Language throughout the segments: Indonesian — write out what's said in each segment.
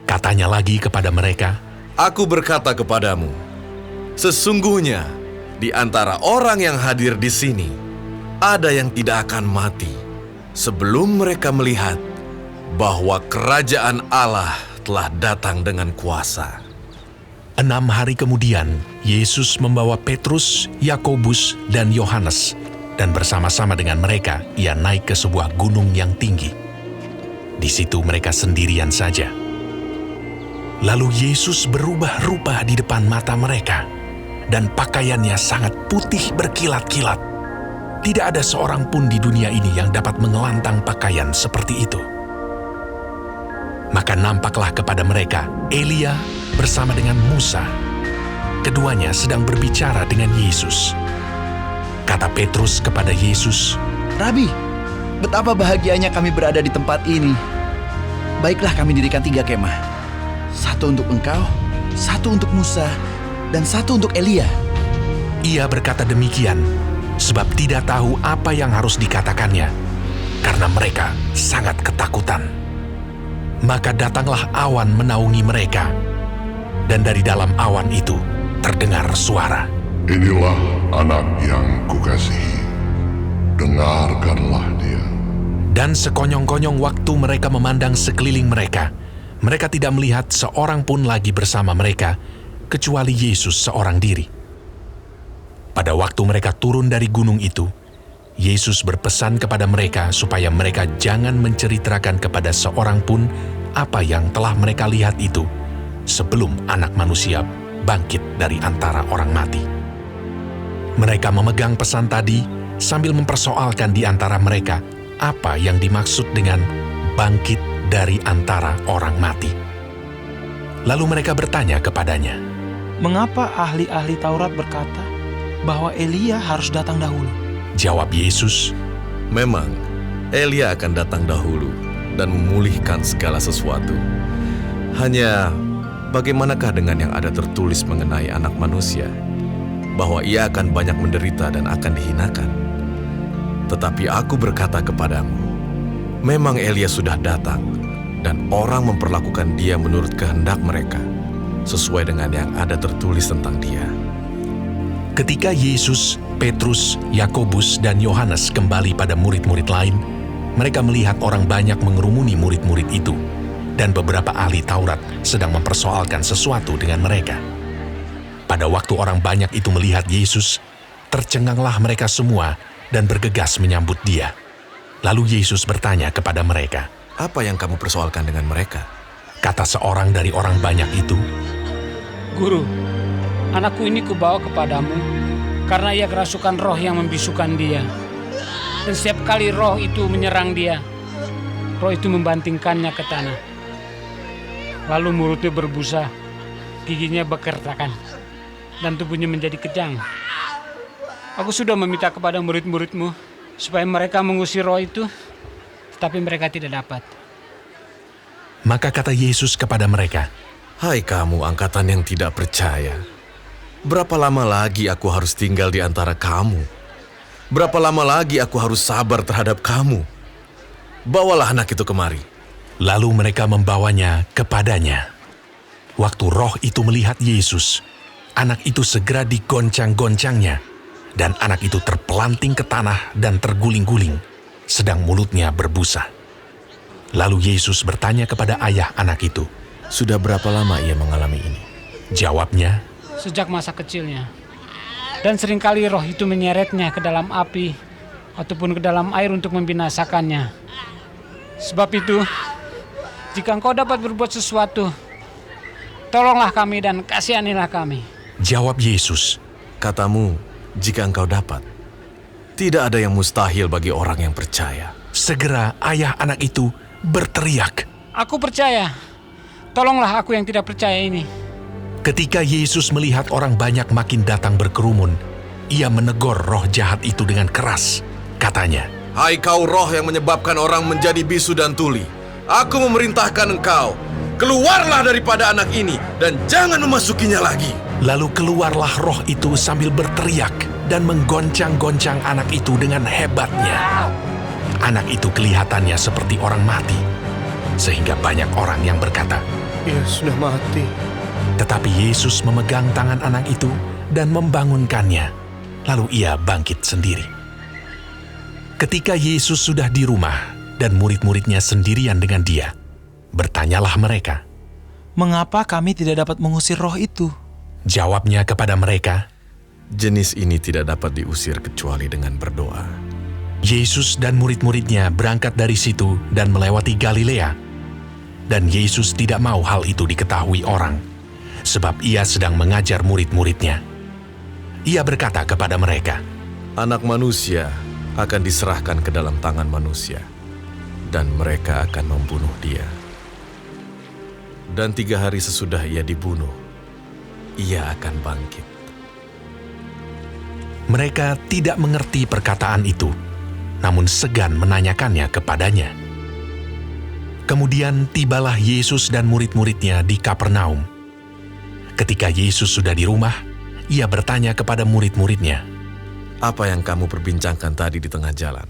Katanya lagi kepada mereka, Aku berkata kepadamu, sesungguhnya di antara orang yang hadir di sini, ada yang tidak akan mati sebelum mereka melihat bahwa kerajaan Allah telah datang dengan kuasa. 6 hari kemudian, Yesus membawa Petrus, Yakobus, dan Yohanes, dan bersama-sama dengan mereka, ia naik ke sebuah gunung yang tinggi. Di situ mereka sendirian saja. Lalu Yesus berubah rupa di depan mata mereka, dan pakaiannya sangat putih berkilat-kilat. Tidak ada seorang pun di dunia ini yang dapat mengelantang pakaian seperti itu. Maka nampaklah kepada mereka Elia bersama dengan Musa. Keduanya sedang berbicara dengan Yesus. Kata Petrus kepada Yesus, Rabi, betapa bahagianya kami berada di tempat ini. Baiklah kami dirikan 3 kemah. 1 untuk engkau, 1 untuk Musa, dan 1 untuk Elia. Ia berkata demikian, sebab tidak tahu apa yang harus dikatakannya, karena mereka sangat ketakutan. Maka datanglah awan menaungi mereka, dan dari dalam awan itu terdengar suara, Inilah anak yang kukasihi, dengarkanlah dia. dan sekonyong-konyong waktu mereka memandang sekeliling mereka, mereka tidak melihat seorang pun lagi bersama mereka, kecuali Yesus seorang diri. Pada waktu mereka turun dari gunung itu, Yesus berpesan kepada mereka supaya mereka jangan menceritakan kepada seorang pun apa yang telah mereka lihat itu sebelum Anak Manusia bangkit dari antara orang mati. Mereka memegang pesan tadi sambil mempersoalkan di antara mereka apa yang dimaksud dengan bangkit dari antara orang mati. Lalu mereka bertanya kepadanya, Mengapa ahli-ahli Taurat berkata bahwa Elia harus datang dahulu? Jawab Yesus, Memang Elia akan datang dahulu dan memulihkan segala sesuatu. Hanya bagaimanakah dengan yang ada tertulis mengenai Anak Manusia, bahwa ia akan banyak menderita dan akan dihinakan? Tetapi aku berkata kepadamu, memang Elia sudah datang, dan orang memperlakukan dia menurut kehendak mereka, sesuai dengan yang ada tertulis tentang dia. ketika Yesus, Petrus, Yakobus, dan Yohanes kembali pada murid-murid lain, mereka melihat orang banyak mengerumuni murid-murid itu, dan beberapa ahli Taurat sedang mempersoalkan sesuatu dengan mereka. Pada waktu orang banyak itu melihat Yesus, tercenganglah mereka semua dan bergegas menyambut dia. Lalu Yesus bertanya kepada mereka, Apa yang kamu persoalkan dengan mereka? kata seorang dari orang banyak itu, Guru, anakku ini kubawa kepadamu karena ia kerasukan roh yang membisukan dia. Dan setiap kali roh itu menyerang dia, roh itu membantingkannya ke tanah. Lalu mulutnya berbusa, giginya bekertakan, dan tubuhnya menjadi kejang. Aku sudah meminta kepada murid-muridmu supaya mereka mengusir roh itu, tetapi mereka tidak dapat. Maka kata Yesus kepada mereka, Hai kamu angkatan yang tidak percaya, berapa lama lagi aku harus tinggal di antara kamu? Berapa lama lagi aku harus sabar terhadap kamu? Bawalah anak itu kemari. lalu mereka membawanya kepadanya. Waktu roh itu melihat Yesus, anak itu segera digoncang-goncangnya, dan anak itu terpelanting ke tanah dan terguling-guling, sedang mulutnya berbusa. Lalu Yesus bertanya kepada ayah anak itu. Sudah berapa lama ia mengalami ini? Jawabnya, Sejak masa kecilnya. Dan seringkali roh itu menyeretnya ke dalam api ataupun ke dalam air untuk membinasakannya. Sebab itu, jika engkau dapat berbuat sesuatu, tolonglah kami dan kasihanilah kami. jawab Yesus, Katamu, jika engkau dapat. Tidak ada yang mustahil bagi orang yang percaya. segera ayah anak itu berteriak. Aku percaya, tolonglah aku yang tidak percaya ini. Ketika Yesus melihat orang banyak makin datang berkerumun, ia menegur roh jahat itu dengan keras. Katanya, Hai kau roh yang menyebabkan orang menjadi bisu dan tuli, aku memerintahkan engkau, keluarlah daripada anak ini dan jangan memasukinya lagi. lalu keluarlah roh itu sambil berteriak dan menggoncang-goncang anak itu dengan hebatnya. Anak itu kelihatannya seperti orang mati, sehingga banyak orang yang berkata, Ia sudah mati. Tetapi Yesus memegang tangan anak itu dan membangunkannya, lalu ia bangkit sendiri. Ketika Yesus sudah di rumah dan murid-muridnya sendirian dengan dia, bertanyalah mereka. Mengapa kami tidak dapat mengusir roh itu? Jawabnya kepada mereka, Jenis ini tidak dapat diusir kecuali dengan berdoa. Yesus dan murid-muridnya berangkat dari situ dan melewati Galilea. Dan Yesus tidak mau hal itu diketahui orang, sebab ia sedang mengajar murid-muridnya. Ia berkata kepada mereka, Anak manusia akan diserahkan ke dalam tangan manusia, dan mereka akan membunuh dia. Dan 3 hari sesudah ia dibunuh, ia akan bangkit. Mereka tidak mengerti perkataan itu, namun segan menanyakannya kepadanya. Kemudian tibalah Yesus dan murid-muridnya di Kapernaum. Ketika Yesus sudah di rumah, ia bertanya kepada murid-muridnya, Apa yang kamu perbincangkan tadi di tengah jalan?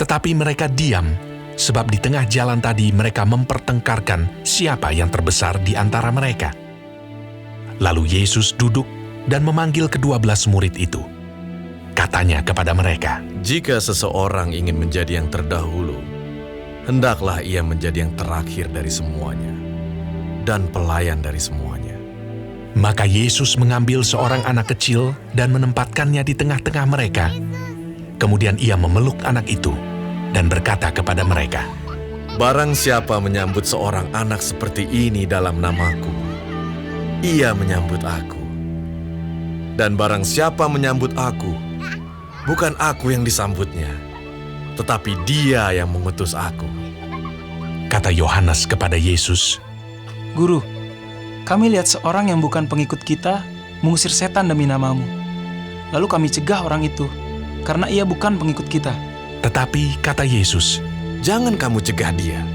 tetapi mereka diam, sebab di tengah jalan tadi mereka mempertengkarkan siapa yang terbesar di antara mereka. Lalu Yesus duduk dan memanggil ke-12 murid itu. Katanya kepada mereka, Jika seseorang ingin menjadi yang terdahulu, hendaklah ia menjadi yang terakhir dari semuanya, dan pelayan dari semuanya. Maka Yesus mengambil seorang anak kecil dan menempatkannya di tengah-tengah mereka. Kemudian ia memeluk anak itu dan berkata kepada mereka, Barang siapa menyambut seorang anak seperti ini dalam namaku, ia menyambut aku. Dan barang siapa menyambut aku, bukan aku yang disambutnya, tetapi dia yang mengutus aku. kata Yohanes kepada Yesus, Guru, kami lihat seorang yang bukan pengikut kita mengusir setan demi namamu. Lalu kami cegah orang itu, karena ia bukan pengikut kita. tetapi kata Yesus, Jangan kamu cegah dia,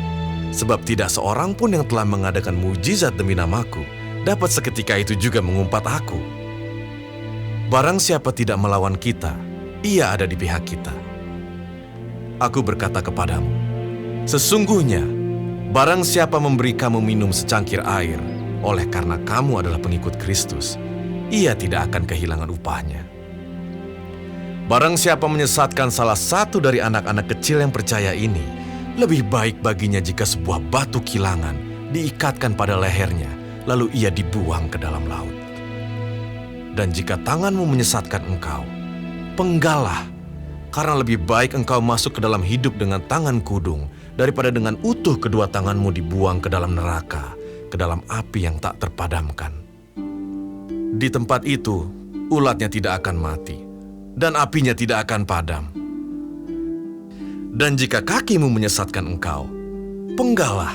sebab tidak seorang pun yang telah mengadakan mujizat demi namaku dapat seketika itu juga mengumpat aku. Barang siapa tidak melawan kita, ia ada di pihak kita. Aku berkata kepadamu, sesungguhnya, barang siapa memberi kamu minum secangkir air, oleh karena kamu adalah pengikut Kristus, ia tidak akan kehilangan upahnya. Barang siapa menyesatkan salah satu dari anak-anak kecil yang percaya ini, lebih baik baginya jika sebuah batu kilangan diikatkan pada lehernya, lalu ia dibuang ke dalam laut. Dan jika tanganmu menyesatkan engkau, penggallah, karena lebih baik engkau masuk ke dalam hidup dengan tangan kudung, daripada dengan utuh kedua tanganmu dibuang ke dalam neraka, ke dalam api yang tak terpadamkan. Di tempat itu, ulatnya tidak akan mati, dan apinya tidak akan padam. Dan jika kakimu menyesatkan engkau, penggallah,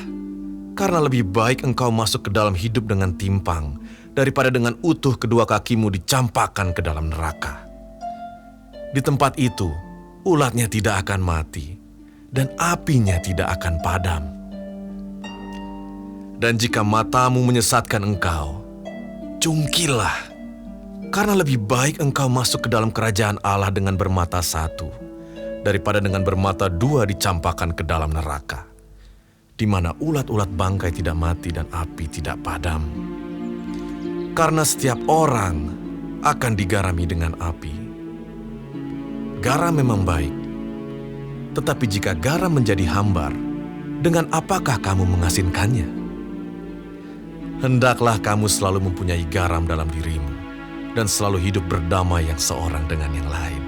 karena lebih baik engkau masuk ke dalam hidup dengan timpang, daripada dengan utuh kedua kakimu dicampakkan ke dalam neraka. Di tempat itu, ulatnya tidak akan mati, dan apinya tidak akan padam. Dan jika matamu menyesatkan engkau, cungkilah, karena lebih baik engkau masuk ke dalam kerajaan Allah dengan bermata satu, daripada dengan bermata dua dicampakkan ke dalam neraka, di mana ulat-ulat bangkai tidak mati dan api tidak padam. Karena setiap orang akan digarami dengan api. Garam memang baik, tetapi jika garam menjadi hambar, dengan apakah kamu mengasinkannya? Hendaklah kamu selalu mempunyai garam dalam dirimu, dan selalu hidup berdamai yang seorang dengan yang lain.